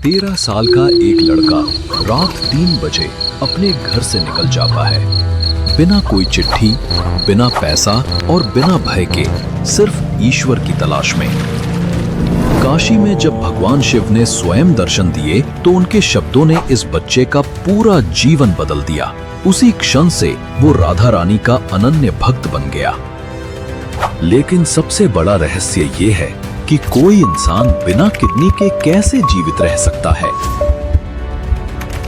13 साल का एक लड़का रात 3 बजे अपने घर से निकल जाता है, बिना कोई चिट्ठी, बिना पैसा और बिना भय के, सिर्फ ईश्वर की तलाश में। काशी में जब भगवान शिव ने स्वयं दर्शन दिए तो उनके शब्दों ने इस बच्चे का पूरा जीवन बदल दिया। उसी क्षण से वो राधा रानी का अनन्य भक्त बन गया। लेकिन सबसे बड़ा रहस्य ये है कि कोई इंसान बिना किडनी के कैसे जीवित रह सकता है।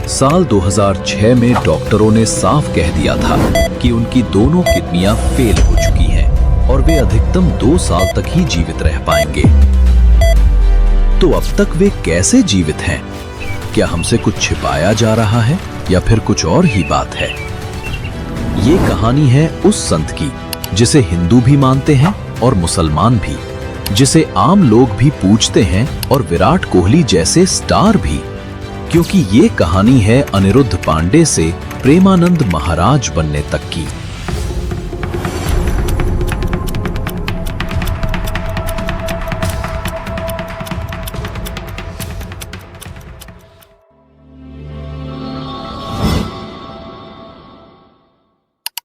साल 2006 में डॉक्टरों ने साफ कह दिया था कि उनकी दोनों किडनियां फेल हो चुकी हैं और वे अधिकतम 2 साल तक ही जीवित रह पाएंगे। तो अब तक वे कैसे जीवित हैं? क्या हमसे कुछ छिपाया जा रहा है या फिर कुछ और ही बात है? ये कहानी है उस संत की जिसे हिंदू भी मानते हैं और मुसलमान भी, जिसे आम लोग भी पूजते हैं और विराट कोहली जैसे स्टार भी, क्योंकि ये कहानी है अनिरुद्ध पांडे से प्रेमानंद महाराज बनने तक की।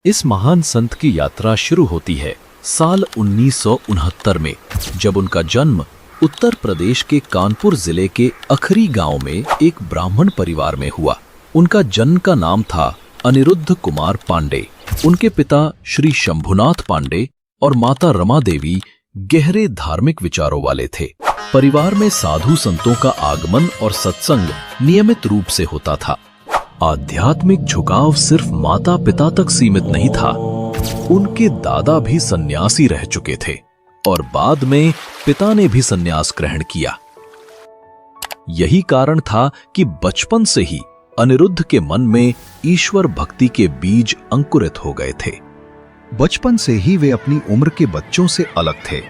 इस महान संत की यात्रा शुरू होती है साल 1969 में, जब उनका जन्म उत्तर प्रदेश के कानपुर जिले के अखरी गांव में एक ब्राह्मण परिवार में हुआ। उनका जन्म का नाम था अनिरुद्ध कुमार पांडे। उनके पिता श्री शंभुनाथ पांडे और माता रमा देवी गहरे धार्मिक विचारों वाले थे। परिवार में साधु संतों का आगमन और सत्संग नियमित रूप से होता था। आध्यात्मिक झुकाव सिर्फ माता पिता तक सीमित नहीं था, उनके दादा भी सन्यासी रह चुके थे और बाद में पिता ने भी सन्यास ग्रहण किया। यही कारण था कि बचपन से ही अनिरुद्ध के मन में ईश्वर भक्ति के बीज अंकुरित हो गए थे। बचपन से ही वे अपनी उम्र के बच्चों से अलग थे।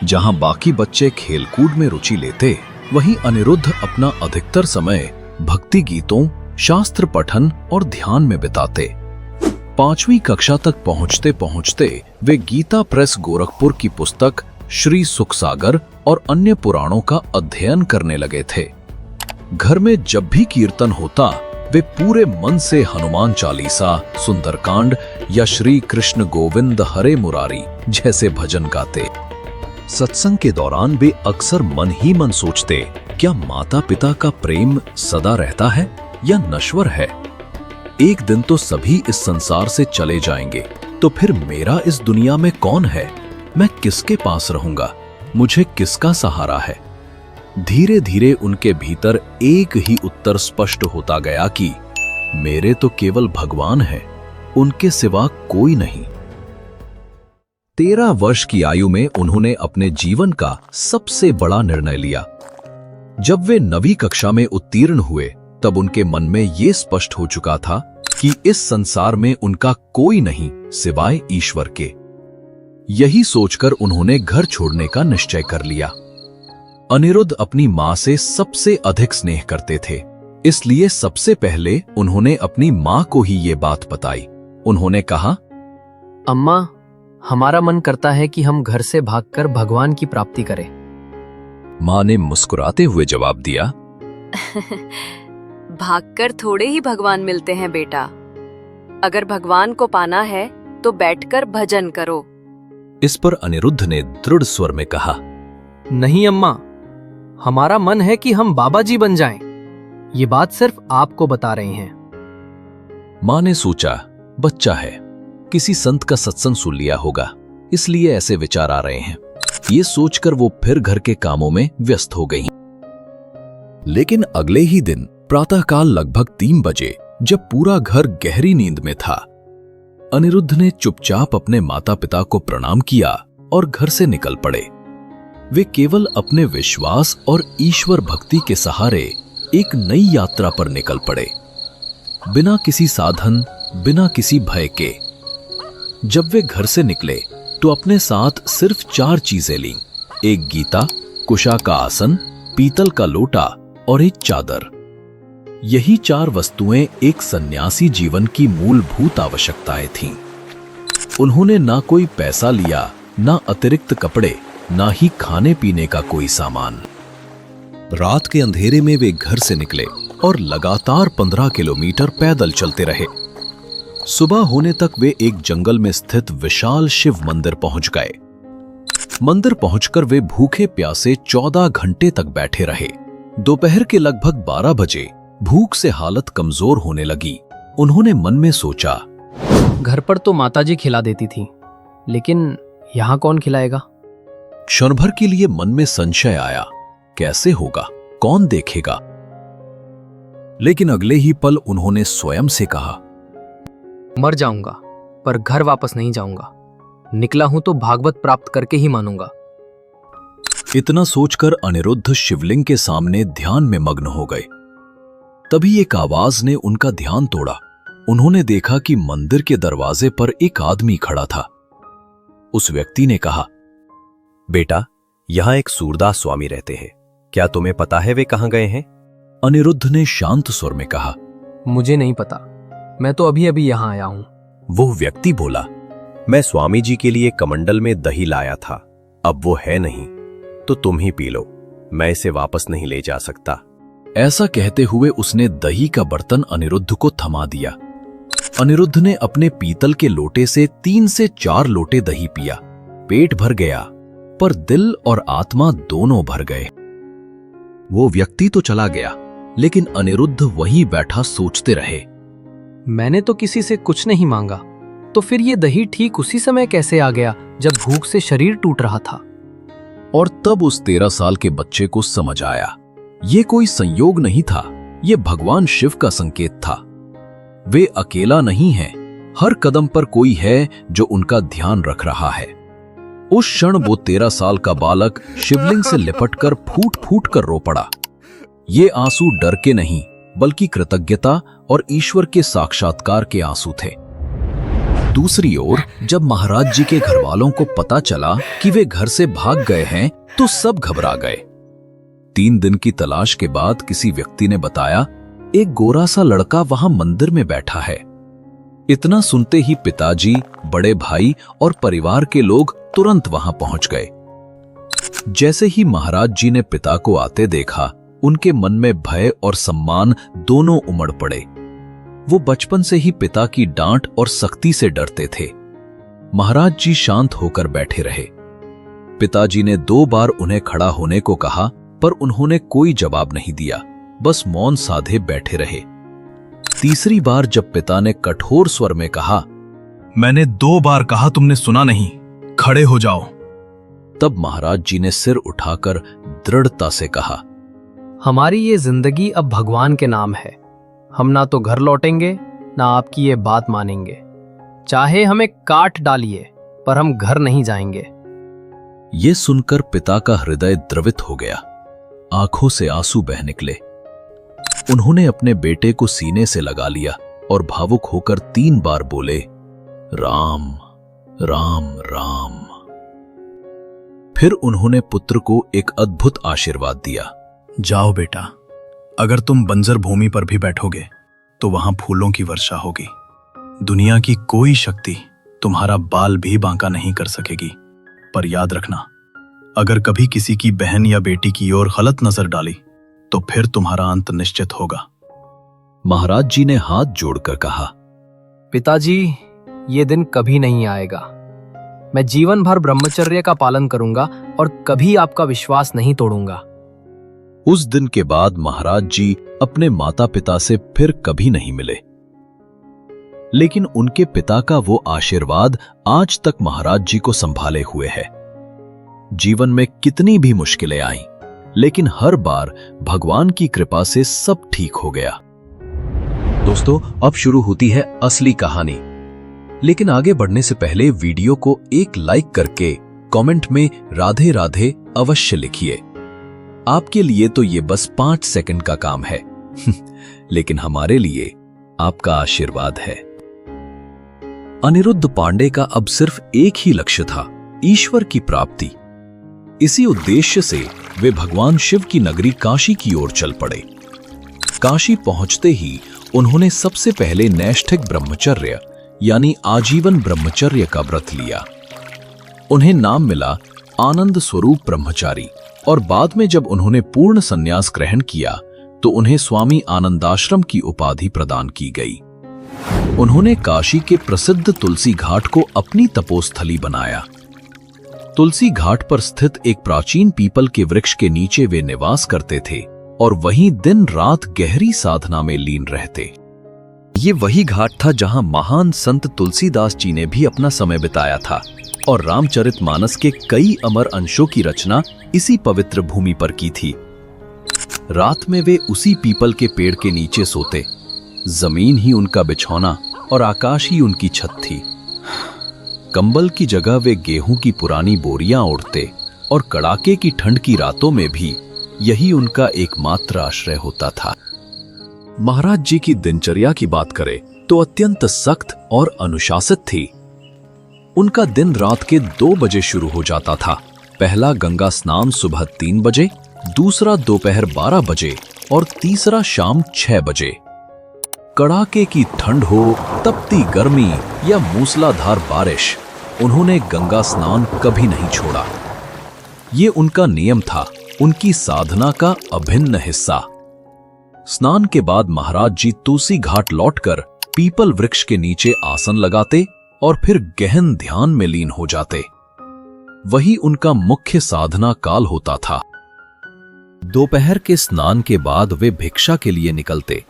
जहां बाकी बच्चे खेलकूद में रुचि लेते, वहीं अनिरुद्ध अपना अधिकतर समय भक्ति गीतों, शास्त्र पठन और ध्यान में बिताते। 5वीं कक्षा तक पहुंचते पहुंचते वे गीता प्रेस गोरखपुर की पुस्तक श्री सुखसागर और अन्य पुराणों का अध्ययन करने लगे थे। घर में जब भी कीर्तन होता, वे पूरे मन से हनुमान चालीसा, सुंदरकांड या श्री कृष्ण गोविंद हरे मुरारी जैसे भजन गाते। सत्संग के दौरान वे अक्सर मन ही मन सोचते, क्या माता पिता का प्रेम सदा रहता है या नश्वर है? एक दिन तो सभी इस संसार से चले जाएंगे, तो फिर मेरा इस दुनिया में कौन है? मैं किसके पास रहूंगा? मुझे किसका सहारा है? धीरे धीरे उनके भीतर एक ही उत्तर स्पष्ट होता गया कि मेरे तो केवल भगवान हैं, उनके सिवा कोई नहीं। 13 वर्ष की आयु में उन्होंने अपने जीवन का सबसे बड़ा निर्णय लिया। जब वे 9वीं कक्षा में उत्तीर्ण हुए, तब उनके मन में ये स्पष्ट हो चुका था कि इस संसार में उनका कोई नहीं सिवाय ईश्वर के। यही सोचकर उन्होंने घर छोड़ने का निश्चय कर लिया। अनिरुद्ध अपनी मां से सबसे अधिक स्नेह करते थे, इसलिए सबसे पहले उन्होंने अपनी मां को ही ये बात बताई। उन्होंने कहा, अम्मा, हमारा मन करता है कि हम घर से भागकर भगवान की प्राप्ति करें। मां ने मुस्कुराते हुए जवाब दिया, भागकर थोड़े ही भगवान मिलते हैं बेटा। अगर भगवान को पाना है तो बैठकर भजन करो। इस पर अनिरुद्ध ने दृढ़ स्वर में कहा, नहीं अम्मा, हमारा मन है कि हम बाबा जी बन जाएं। ये बात सिर्फ आपको बता रहे हैं। मां ने सोचा, बच्चा है, किसी संत का सत्संग सुन लिया होगा, इसलिए ऐसे विचार आ रहे हैं। ये सोचकर वो फिर घर के कामों में व्यस्त हो गई। लेकिन अगले ही दिन प्रातःकाल लगभग 3 बजे, जब पूरा घर गहरी नींद में था, अनिरुद्ध ने चुपचाप अपने माता पिता को प्रणाम किया और घर से निकल पड़े। वे केवल अपने विश्वास और ईश्वर भक्ति के सहारे एक नई यात्रा पर निकल पड़े, बिना किसी साधन, बिना किसी भय के। जब वे घर से निकले तो अपने साथ सिर्फ 4 चीजें लीं, एक गीता, कुशा का आसन, पीतल का लोटा और एक चादर। यही 4 वस्तुएं एक सन्यासी जीवन की मूलभूत आवश्यकताएं थीं। उन्होंने ना कोई पैसा लिया, ना अतिरिक्त कपड़े, ना ही खाने पीने का कोई सामान। रात के अंधेरे में वे घर से निकले और लगातार 15 किलोमीटर पैदल चलते रहे। सुबह होने तक वे एक जंगल में स्थित विशाल शिव मंदिर पहुंच गए। मंदिर पहुंचकर वे भूखे प्यासे 14 घंटे तक बैठे रहे। दोपहर के लगभग 12 बजे भूख से हालत कमजोर होने लगी। उन्होंने मन में सोचा, घर पर तो माताजी खिला देती थी, लेकिन यहाँ कौन खिलाएगा? क्षण भर के लिए मन में संशय आया, कैसे होगा, कौन देखेगा? लेकिन अगले ही पल उन्होंने स्वयं से कहा, मर जाऊंगा पर घर वापस नहीं जाऊंगा। निकला हूं तो भागवत प्राप्त करके ही मानूंगा। इतना सोचकर अनिरुद्ध शिवलिंग के सामने ध्यान में मग्न हो गए। तभी एक आवाज ने उनका ध्यान तोड़ा। उन्होंने देखा कि मंदिर के दरवाजे पर एक आदमी खड़ा था। उस व्यक्ति ने कहा, बेटा, यहां एक सूरदास स्वामी रहते हैं, क्या तुम्हें पता है वे कहां गए हैं? अनिरुद्ध ने शांत स्वर में कहा, मुझे नहीं पता, मैं तो अभी अभी यहाँ आया हूँ। वो व्यक्ति बोला, मैं स्वामी जी के लिए कमंडल में दही लाया था, अब वो है नहीं तो तुम ही पी लो, मैं इसे वापस नहीं ले जा सकता। ऐसा कहते हुए उसने दही का बर्तन अनिरुद्ध को थमा दिया। अनिरुद्ध ने अपने पीतल के लोटे से 3 से 4 लोटे दही पिया। पेट भर गया, पर दिल और आत्मा दोनों भर गए। वो व्यक्ति तो चला गया, लेकिन अनिरुद्ध वहीं बैठा सोचते रहे। मैंने तो किसी से कुछ नहीं मांगा, तो फिर ये दही ठीक उसी समय कैसे आ गया जब भूख से शरीर टूट रहा था? और तब उस 13 साल के बच्चे को समझ आया, ये कोई संयोग नहीं था, ये भगवान शिव का संकेत था। वे अकेला नहीं हैं, हर कदम पर कोई है जो उनका ध्यान रख रहा है। उस क्षण वो 13 साल का बालक शिवलिंग से लिपटकर फूट फूट कर रो पड़ा। ये आंसू डर के नहीं, बल्कि कृतज्ञता और ईश्वर के साक्षात्कार के आंसू थे। दूसरी ओर जब महाराज जी के घरवालों को पता चला कि वे घर से भाग गए हैं, तो सब घबरा गए। 3 दिन की तलाश के बाद किसी व्यक्ति ने बताया, एक गोरा सा लड़का वहां मंदिर में बैठा है। इतना सुनते ही पिताजी, बड़े भाई और परिवार के लोग तुरंत वहां पहुंच गए। जैसे ही महाराज जी ने पिता को आते देखा, उनके मन में भय और सम्मान दोनों उमड़ पड़े। वो बचपन से ही पिता की डांट और सख्ती से डरते थे। महाराज जी शांत होकर बैठे रहे। पिताजी ने 2 बार उन्हें खड़ा होने को कहा, पर उन्होंने कोई जवाब नहीं दिया, बस मौन साधे बैठे रहे। तीसरी बार जब पिता ने कठोर स्वर में कहा, मैंने 2 बार कहा, तुमने सुना नहीं, खड़े हो जाओ। तब महाराज जी ने सिर उठाकर दृढ़ता से कहा, हमारी ये जिंदगी अब भगवान के नाम है। हम ना तो घर लौटेंगे, ना आपकी ये बात मानेंगे। चाहे हमें काट डालिए, पर हम घर नहीं जाएंगे। ये सुनकर पिता का हृदय द्रवित हो गया। आंखों से आंसू बह निकले। उन्होंने अपने बेटे को सीने से लगा लिया और भावुक होकर 3 बार बोले, राम राम राम। फिर उन्होंने पुत्र को एक अद्भुत आशीर्वाद दिया, जाओ बेटा, अगर तुम बंजर भूमि पर भी बैठोगे तो वहां फूलों की वर्षा होगी। दुनिया की कोई शक्ति तुम्हारा बाल भी बांका नहीं कर सकेगी। पर याद रखना, अगर कभी किसी की बहन या बेटी की ओर गलत नजर डाली तो फिर तुम्हारा अंत निश्चित होगा। महाराज जी ने हाथ जोड़कर कहा, पिताजी, ये दिन कभी नहीं आएगा। मैं जीवन भर ब्रह्मचर्य का पालन करूंगा और कभी आपका विश्वास नहीं तोड़ूंगा। उस दिन के बाद महाराज जी अपने माता पिता से फिर कभी नहीं मिले। लेकिन उनके पिता का वो आशीर्वाद आज तक महाराज जी को संभाले हुए है। जीवन में कितनी भी मुश्किलें आईं, लेकिन हर बार भगवान की कृपा से सब ठीक हो गया। दोस्तों, अब शुरू होती है असली कहानी। लेकिन आगे बढ़ने से पहले वीडियो को एक लाइक करके कमेंट में राधे राधे अवश्य लिखिए। आपके लिए तो ये बस 5 सेकंड का काम है लेकिन हमारे लिए आपका आशीर्वाद है। अनिरुद्ध पांडे का अब सिर्फ एक ही लक्ष्य था, ईश्वर की प्राप्ति। इसी उद्देश्य से वे भगवान शिव की नगरी काशी की ओर चल पड़े। काशी पहुंचते ही उन्होंने सबसे पहले नैष्ठिक ब्रह्मचर्य यानी आजीवन ब्रह्मचर्य का व्रत लिया। उन्हें नाम मिला आनंद स्वरूप ब्रह्मचारी, और बाद में जब उन्होंने पूर्ण संन्यास ग्रहण किया तो उन्हें स्वामी आनंदाश्रम की उपाधि प्रदान की गई। उन्होंने काशी के प्रसिद्ध तुलसी घाट को अपनी तपोस्थली बनाया। तुलसी घाट पर स्थित एक प्राचीन पीपल के वृक्ष के नीचे वे निवास करते थे और वहीं दिन रात गहरी साधना में लीन रहते। ये वही घाट था जहां महान संत तुलसीदास जी ने भी अपना समय बिताया था और रामचरितमानस के कई अमर अंशों की रचना इसी पवित्र भूमि पर की थी। रात में वे उसी पीपल के पेड़ के नीचे सोते। जमीन ही उनका बिछौना और आकाश ही उनकी छत थी। कंबल की जगह वे गेहूं की पुरानी बोरियां ओढ़ते और कड़ाके की ठंड की रातों में भी यही उनका एकमात्र आश्रय होता था। महाराज जी की दिनचर्या की बात करें तो अत्यंत सख्त और अनुशासित थी। उनका दिन रात के 2 बजे शुरू हो जाता था। पहला गंगा स्नान सुबह 3 बजे, दूसरा दोपहर 12 बजे और तीसरा शाम 6 बजे। कड़ाके की ठंड हो, तपती गर्मी या मूसलाधार बारिश, उन्होंने गंगा स्नान कभी नहीं छोड़ा। ये उनका नियम था, उनकी साधना का अभिन्न हिस्सा। स्नान के बाद महाराज जी तुलसी घाट लौटकर पीपल वृक्ष के नीचे आसन लगाते और फिर गहन ध्यान में लीन हो जाते। वही उनका मुख्य साधना काल होता था। दोपहर के स्नान के बाद वे भिक्षा के लिए निकलते,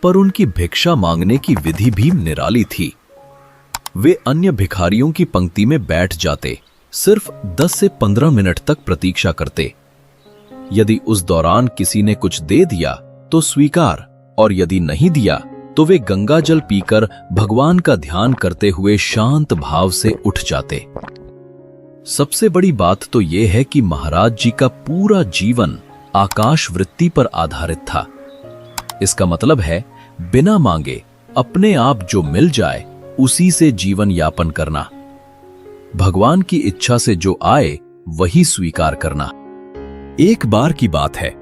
पर उनकी भिक्षा मांगने की विधि भी निराली थी। वे अन्य भिखारियों की पंक्ति में बैठ जाते, सिर्फ 10 से 15 मिनट तक प्रतीक्षा करते। यदि उस दौरान किसी ने कुछ दे दिया तो स्वीकार, और यदि नहीं दिया तो वे गंगा जल पीकर भगवान का ध्यान करते हुए शांत भाव से उठ जाते। सबसे बड़ी बात तो यह है कि महाराज जी का पूरा जीवन आकाश वृत्ति पर आधारित था। इसका मतलब है बिना मांगे अपने आप जो मिल जाए उसी से जीवन यापन करना, भगवान की इच्छा से जो आए वही स्वीकार करना। एक बार की बात है,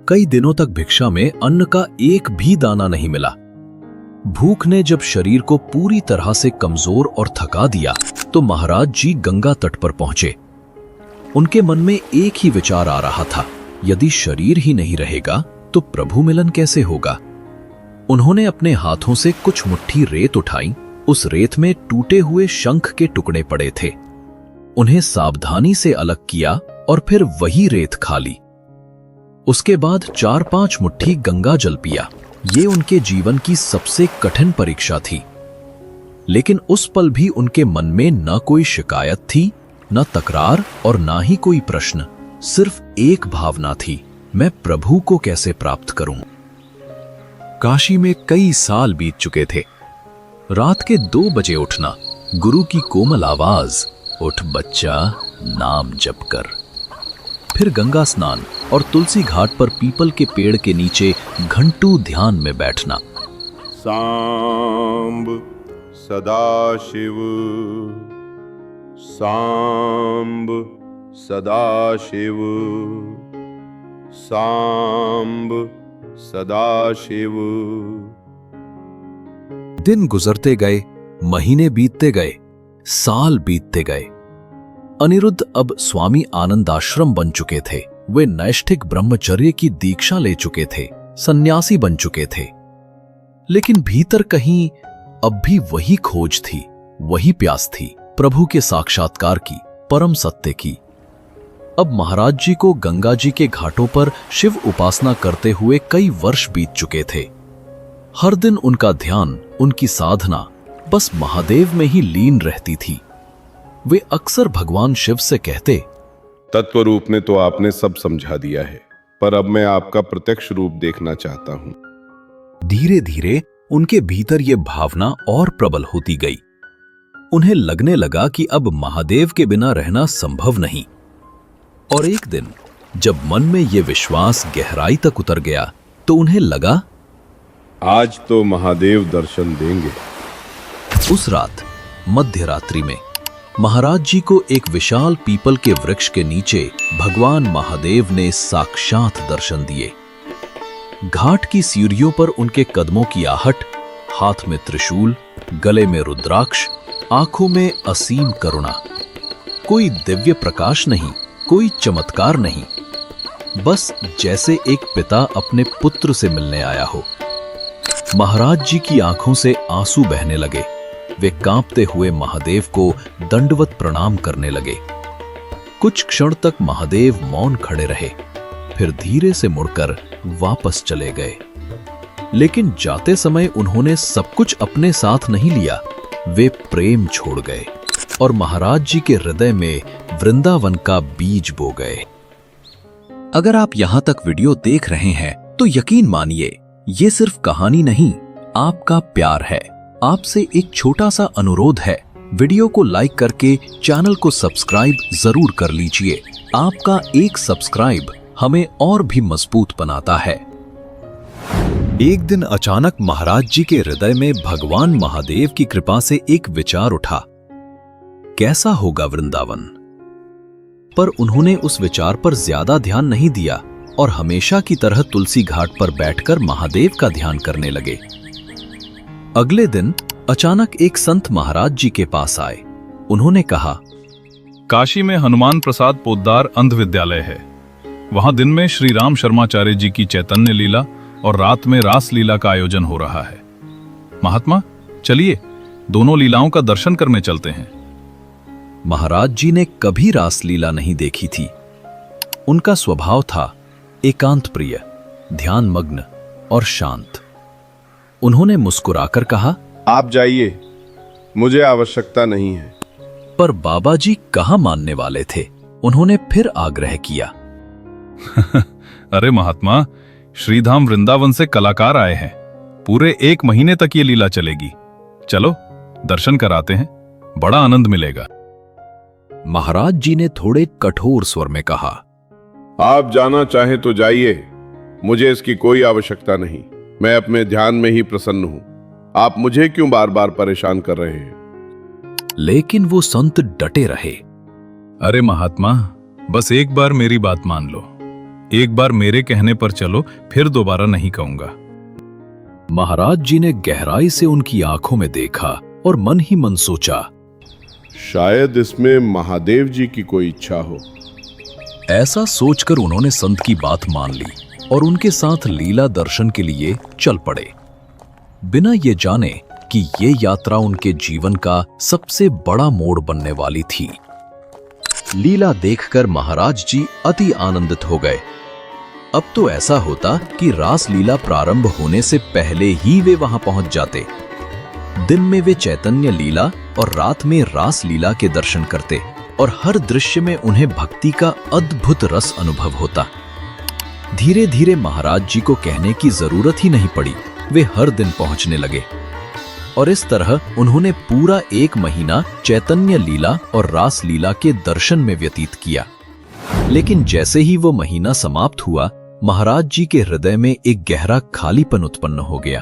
कई दिनों तक भिक्षा में अन्न का एक भी दाना नहीं मिला। भूख ने जब शरीर को पूरी तरह से कमजोर और थका दिया तो महाराज जी गंगा तट पर पहुंचे। उनके मन में एक ही विचार आ रहा था, यदि शरीर ही नहीं रहेगा तो प्रभु मिलन कैसे होगा। उन्होंने अपने हाथों से कुछ मुट्ठी रेत उठाई। उस रेत में टूटे हुए शंख के टुकड़े पड़े थे। उन्हें सावधानी से अलग किया और फिर वही रेत खा ली। उसके बाद 4-5 मुट्ठी गंगा जल पिया। ये उनके जीवन की सबसे कठिन परीक्षा थी। लेकिन उस पल भी उनके मन में न कोई शिकायत थी, न तकरार और न ही कोई प्रश्न। सिर्फ एक भावना थी, मैं प्रभु को कैसे प्राप्त करूं। काशी में कई साल बीत चुके थे। रात के 2 बजे उठना, गुरु की कोमल आवाज, उठ बच्चा, नाम जप कर। फिर गंगा स्नान और तुलसी घाट पर पीपल के पेड़ के नीचे घंटों ध्यान में बैठना। सांब सदाशिव, सांब सदाशिव, सांब सदाशिव। दिन गुजरते गए, महीने बीतते गए, साल बीतते गए। अनिरुद्ध अब स्वामी आनंदाश्रम बन चुके थे। वे नैष्ठिक ब्रह्मचर्य की दीक्षा ले चुके थे, सन्यासी बन चुके थे। लेकिन भीतर कहीं अब भी वही खोज थी, वही प्यास थी प्रभु के साक्षात्कार की, परम सत्य की। अब महाराज जी को गंगा जी के घाटों पर शिव उपासना करते हुए कई वर्ष बीत चुके थे। हर दिन उनका ध्यान, उनकी साधना बस महादेव में ही लीन रहती थी। वे अक्सर भगवान शिव से कहते, तत्व रूप में तो आपने सब समझा दिया है, पर अब मैं आपका प्रत्यक्ष रूप देखना चाहता हूं। धीरे धीरे उनके भीतर ये भावना और प्रबल होती गई। उन्हें लगने लगा कि अब महादेव के बिना रहना संभव नहीं। और एक दिन जब मन में ये विश्वास गहराई तक उतर गया तो उन्हें लगा, आज तो महादेव दर्शन देंगे। उस रात मध्य रात्रि में महाराज जी को एक विशाल पीपल के वृक्ष के नीचे भगवान महादेव ने साक्षात दर्शन दिए। घाट की सीढ़ियों पर उनके कदमों की आहट, हाथ में त्रिशूल, गले में रुद्राक्ष, आंखों में असीम करुणा। कोई दिव्य प्रकाश नहीं, कोई चमत्कार नहीं, बस जैसे एक पिता अपने पुत्र से मिलने आया हो। महाराज जी की आंखों से आंसू बहने लगे। वे कांपते हुए महादेव को दंडवत प्रणाम करने लगे। कुछ क्षण तक महादेव मौन खड़े रहे, फिर धीरे से मुड़कर वापस चले गए। लेकिन जाते समय उन्होंने सब कुछ अपने साथ नहीं लिया। वे प्रेम छोड़ गए और महाराज जी के हृदय में वृंदावन का बीज बो गए। अगर आप यहां तक वीडियो देख रहे हैं तो यकीन मानिए, ये सिर्फ कहानी नहीं, आपका प्यार है। आपसे एक छोटा सा अनुरोध है, वीडियो को लाइक करके चैनल को सब्सक्राइब जरूर कर लीजिए। आपका एक सब्सक्राइब हमें और भी मजबूत बनाता है। एक दिन अचानक महाराज जी के हृदय में भगवान महादेव की कृपा से एक विचार उठा, कैसा होगा वृंदावन। पर उन्होंने उस विचार पर ज्यादा ध्यान नहीं दिया और हमेशा की तरह तुलसी घाट पर बैठकर महादेव का ध्यान करने लगे। अगले दिन अचानक एक संत महाराज जी के पास आए। उन्होंने कहा, काशी में हनुमान प्रसाद पोद्दार अंध विद्यालय है। वहां दिन में श्री राम शर्माचार्य जी की चैतन्य लीला और रात में रास लीला का आयोजन हो रहा है। महात्मा, चलिए दोनों लीलाओं का दर्शन करने चलते हैं। महाराज जी ने कभी रास लीला नहीं देखी थी। उनका स्वभाव था एकांत प्रिय, ध्यान मग्न और शांत। उन्होंने मुस्कुराकर कहा, आप जाइए, मुझे आवश्यकता नहीं है। पर बाबा जी कहाँ मानने वाले थे। उन्होंने फिर आग्रह किया, अरे महात्मा, श्रीधाम वृंदावन से कलाकार आए हैं। पूरे 1 महीने तक ये लीला चलेगी। चलो दर्शन कराते हैं, बड़ा आनंद मिलेगा। महाराज जी ने थोड़े कठोर स्वर में कहा, आप जाना चाहें तो जाइए, मुझे इसकी कोई आवश्यकता नहीं। मैं अपने ध्यान में ही प्रसन्न हूं। आप मुझे क्यों बार बार परेशान कर रहे हैं। लेकिन वो संत डटे रहे। अरे महात्मा, बस एक बार मेरी बात मान लो। एक बार मेरे कहने पर चलो, फिर दोबारा नहीं कहूंगा। महाराज जी ने गहराई से उनकी आंखों में देखा और मन ही मन सोचा, शायद इसमें महादेव जी की कोई इच्छा हो। ऐसा सोचकर उन्होंने संत की बात मान ली और उनके साथ लीला दर्शन के लिए चल पड़े, बिना ये जाने कि ये यात्रा उनके जीवन का सबसे बड़ा मोड़ बनने वाली थी। लीला देखकर महाराज जी अति आनंदित हो गए। अब तो ऐसा होता कि रास लीला प्रारंभ होने से पहले ही वे वहां पहुंच जाते। दिन में वे चैतन्य लीला और रात में रास लीला के दर्शन करते और हर दृश्य में उन्हें भक्ति का अद्भुत रस अनुभव होता। धीरे धीरे महाराज जी को कहने की जरूरत ही नहीं पड़ी, वे हर दिन पहुंचने लगे और इस तरह उन्होंने पूरा 1 महीना चैतन्य लीला और रास लीला के दर्शन में व्यतीत किया। लेकिन जैसे ही वो महीना समाप्त हुआ, महाराज जी के हृदय में एक गहरा खालीपन उत्पन्न हो गया।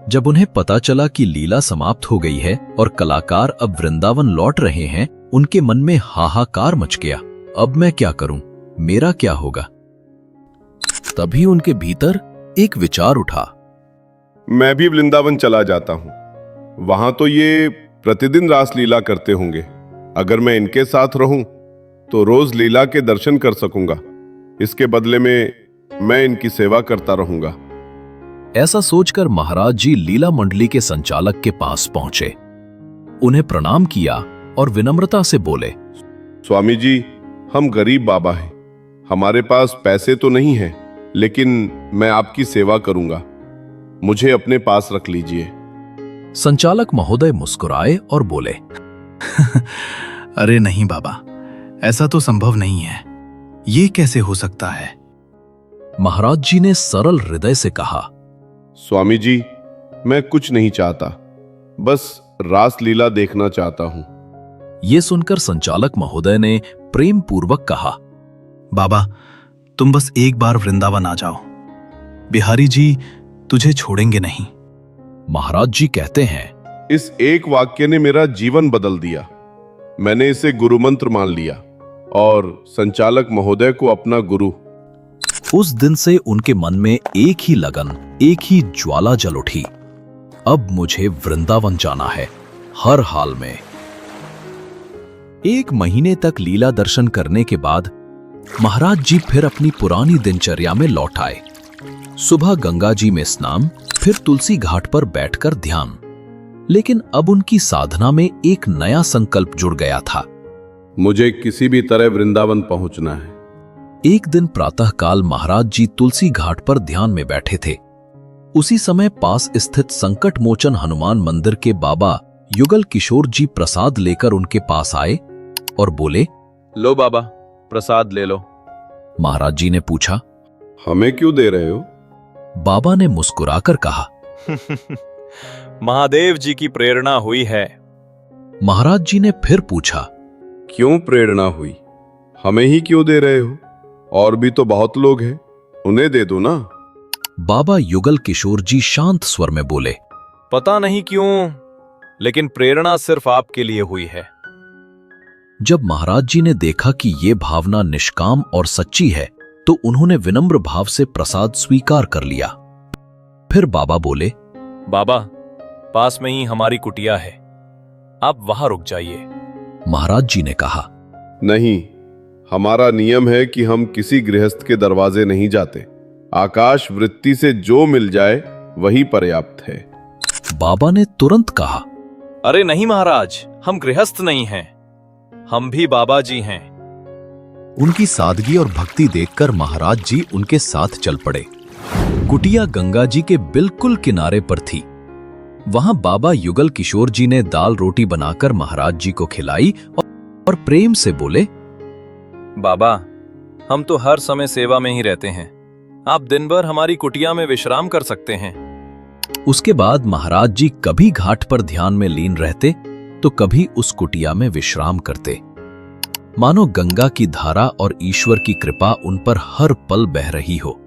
जब उन्हें पता चला कि लीला समाप्त हो गई है और कलाकार अब वृंदावन लौट रहे हैं, उनके मन में हाहाकार मच गया। अब मैं क्या करूं, मेरा क्या होगा। तभी उनके भीतर एक विचार उठा, मैं भी वृंदावन चला जाता हूं। वहां तो ये प्रतिदिन रास लीला करते होंगे। अगर मैं इनके साथ रहूं तो रोज लीला के दर्शन कर सकूंगा। इसके बदले में मैं इनकी सेवा करता रहूंगा। ऐसा सोचकर महाराज जी लीला मंडली के संचालक के पास पहुंचे, उन्हें प्रणाम किया और विनम्रता से बोले, स्वामी जी, हम गरीब बाबा हैं। हमारे पास पैसे तो नहीं हैं, लेकिन मैं आपकी सेवा करूंगा। मुझे अपने पास रख लीजिए। संचालक महोदय मुस्कुराए और बोले, अरे नहीं बाबा, ऐसा तो संभव नहीं है। ये कैसे हो सकता है। महाराज जी ने सरल हृदय से कहा, स्वामी जी, मैं कुछ नहीं चाहता, बस रास लीला देखना चाहता हूं। ये सुनकर संचालक महोदय ने प्रेम पूर्वक कहा, बाबा, तुम बस एक बार वृंदावन आ जाओ। बिहारी जी तुझे छोड़ेंगे नहीं। महाराज जी कहते हैं, इस एक वाक्य ने मेरा जीवन बदल दिया। मैंने इसे गुरु मंत्र मान लिया और संचालक महोदय को अपना गुरु। उस दिन से उनके मन में एक ही लगन, एक ही ज्वाला जल उठी, अब मुझे वृंदावन जाना है, हर हाल में। 1 महीने तक लीला दर्शन करने के बाद महाराज जी फिर अपनी पुरानी दिनचर्या में लौट आए। सुबह गंगा जी में स्नान, फिर तुलसी घाट पर बैठकर ध्यान। लेकिन अब उनकी साधना में एक नया संकल्प जुड़ गया था। मुझे किसी भी तरह वृंदावन पहुंचना है। एक दिन प्रातःकाल महाराज जी तुलसी घाट पर ध्यान में बैठे थे। उसी समय पास स्थित संकट मोचन हनुमान मंदिर के बाबा युगल किशोर जी प्रसाद लेकर उनके पास आए और बोले, लो बाबा, प्रसाद ले लो। महाराज जी ने पूछा, हमें क्यों दे रहे हो? बाबा ने मुस्कुराकर कहा, महादेव जी की प्रेरणा हुई है। महाराज जी ने फिर पूछा, क्यों प्रेरणा हुई? हमें ही क्यों दे रहे हो? और भी तो बहुत लोग हैं, उन्हें दे दो ना। बाबा युगल किशोर जी शांत स्वर में बोले, पता नहीं क्यों, लेकिन प्रेरणा सिर्फ आपके लिए हुई है। जब महाराज जी ने देखा कि ये भावना निष्काम और सच्ची है तो उन्होंने विनम्र भाव से प्रसाद स्वीकार कर लिया। फिर बाबा बोले, बाबा, पास में ही हमारी कुटिया है, आप वहां रुक जाइए। महाराज जी ने कहा, नहीं, हमारा नियम है कि हम किसी गृहस्थ के दरवाजे नहीं जाते। आकाश वृत्ति से जो मिल जाए वही पर्याप्त है। बाबा ने तुरंत कहा, अरे नहीं महाराज, हम गृहस्थ नहीं हैं, हम भी बाबा जी हैं। उनकी सादगी और भक्ति देखकर महाराज जी उनके साथ चल पड़े। कुटिया गंगा जी के बिल्कुल किनारे पर थी। वहां बाबा युगल किशोर जी ने दाल रोटी बनाकर महाराज जी को खिलाई और प्रेम से बोले, बाबा, हम तो हर समय सेवा में ही रहते हैं, आप दिन भर हमारी कुटिया में विश्राम कर सकते हैं। उसके बाद महाराज जी कभी घाट पर ध्यान में लीन रहते तो कभी उस कुटिया में विश्राम करते। मानो गंगा की धारा और ईश्वर की कृपा उन पर हर पल बह रही हो।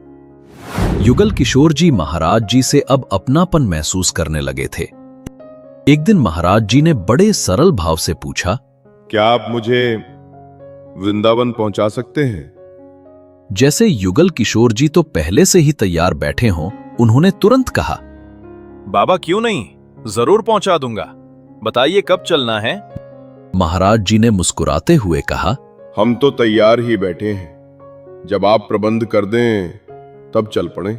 युगल किशोर जी महाराज जी से अब अपनापन महसूस करने लगे थे। एक दिन महाराज जी ने बड़े सरल भाव से पूछा, क्या आप मुझे वृंदावन पहुंचा सकते हैं? जैसे युगल किशोर जी तो पहले से ही तैयार बैठे हों, उन्होंने तुरंत कहा, बाबा क्यों नहीं, जरूर पहुंचा दूंगा, बताइए कब चलना है। महाराज जी ने मुस्कुराते हुए कहा, हम तो तैयार ही बैठे हैं, जब आप प्रबंध कर दें तब चल पड़े।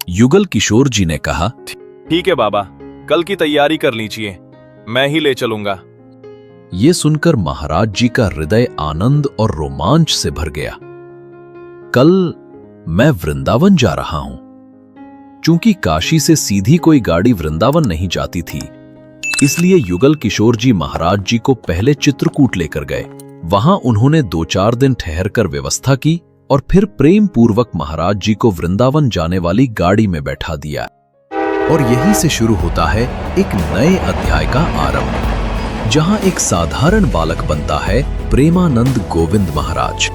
युगल किशोर जी ने कहा, ठीक है बाबा, कल की तैयारी कर लीजिए, मैं ही ले चलूंगा। ये सुनकर महाराज जी का हृदय आनंद और रोमांच से भर गया। कल मैं वृंदावन जा रहा हूं। चूंकि काशी से सीधी कोई गाड़ी वृंदावन नहीं जाती थी, इसलिए युगल किशोर जी महाराज जी को पहले चित्रकूट लेकर गए। वहां उन्होंने 2-4 दिन ठहरकर व्यवस्था की और फिर प्रेम पूर्वक महाराज जी को वृंदावन जाने वाली गाड़ी में बैठा दिया। और यहीं से शुरू होता है एक नए अध्याय का आरंभ, जहां एक साधारण बालक बनता है प्रेमानंद गोविंद महाराज।